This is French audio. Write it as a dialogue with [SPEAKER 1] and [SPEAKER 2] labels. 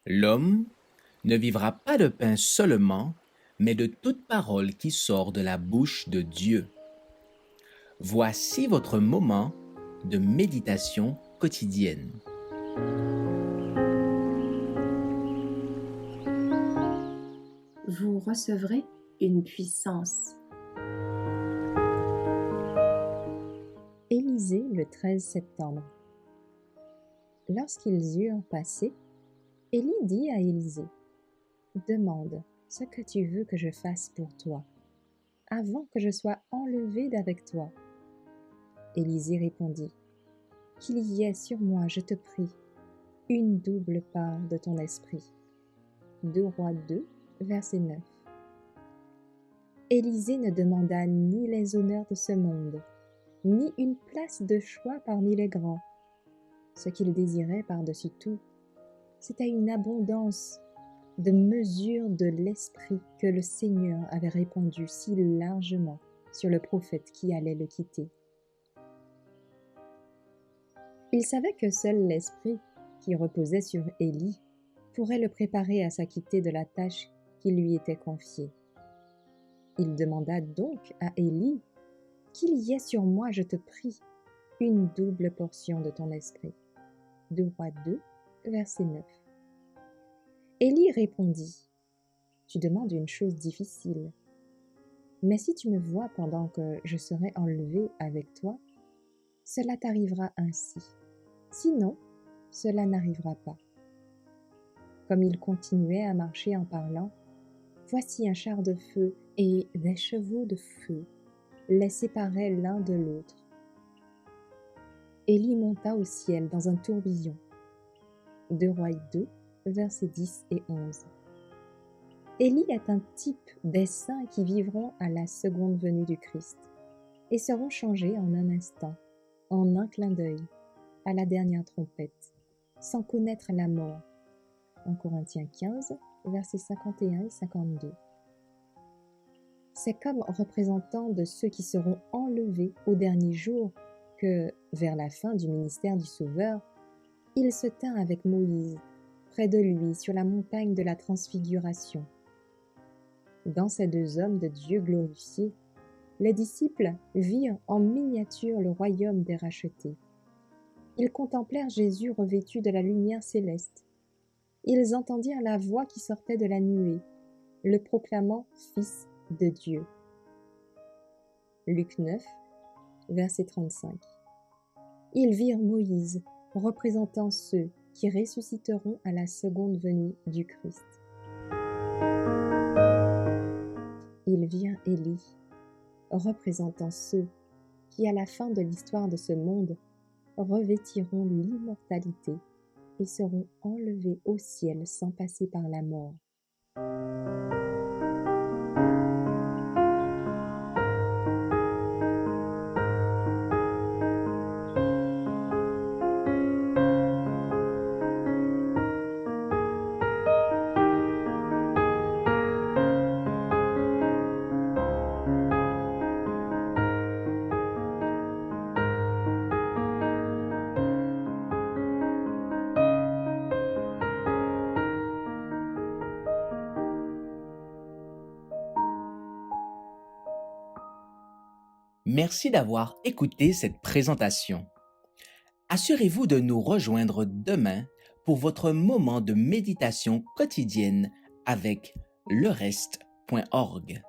[SPEAKER 1] L'homme ne vivra pas de pain seulement, mais de toute parole qui sort de la bouche de Dieu. Voici votre moment de méditation quotidienne.
[SPEAKER 2] Vous recevrez une puissance.
[SPEAKER 3] Élysée le 13 septembre. Lorsqu'ils eurent passé, Élie dit à Élysée, « Demande ce que tu veux que je fasse pour toi, avant que je sois enlevé d'avec toi. » Élysée répondit, « Qu'il y ait sur moi, je te prie, une double part de ton esprit. » 2 Rois 2, verset 9. Élysée ne demanda ni les honneurs de ce monde, ni une place de choix parmi les grands. Ce qu'il désirait par-dessus tout, c'était une abondance de mesure de l'esprit que le Seigneur avait répandu si largement sur le prophète qui allait le quitter. Il savait que seul l'esprit qui reposait sur Élie pourrait le préparer à s'acquitter de la tâche qui lui était confiée. Il demanda donc à Élie, « Qu'il y ait sur moi, je te prie, une double portion de ton esprit. » 2 Rois 2, verset 9. Élie répondit, « Tu demandes une chose difficile, mais si tu me vois pendant que je serai enlevé avec toi, cela t'arrivera ainsi. Sinon, cela n'arrivera pas. » Comme il continuait à marcher en parlant, voici un char de feu et des chevaux de feu les séparaient l'un de l'autre. Élie monta au ciel dans un tourbillon. 2 Rois 2, versets 10 et 11. Élie est un type des saints qui vivront à la seconde venue du Christ et seront changés en un instant, en un clin d'œil, à la dernière trompette, sans connaître la mort. 1 Corinthiens 15, versets 51 et 52. C'est comme représentant de ceux qui seront enlevés au dernier jour que, vers la fin du ministère du Sauveur, il se tint avec Moïse, près de lui sur la montagne de la Transfiguration. Dans ces deux hommes de Dieu glorifiés, les disciples virent en miniature le royaume des rachetés. Ils contemplèrent Jésus revêtu de la lumière céleste. Ils entendirent la voix qui sortait de la nuée, le proclamant Fils de Dieu. Luc 9, verset 35. Ils virent Moïse, représentant ceux qui ressusciteront à la seconde venue du Christ. Ils virent Élie, représentant ceux qui, à la fin de l'histoire de ce monde, revêtiront l'immortalité et seront enlevés au ciel sans passer par la mort.
[SPEAKER 1] Merci d'avoir écouté cette présentation. Assurez-vous de nous rejoindre demain pour votre moment de méditation quotidienne avec lereste.org.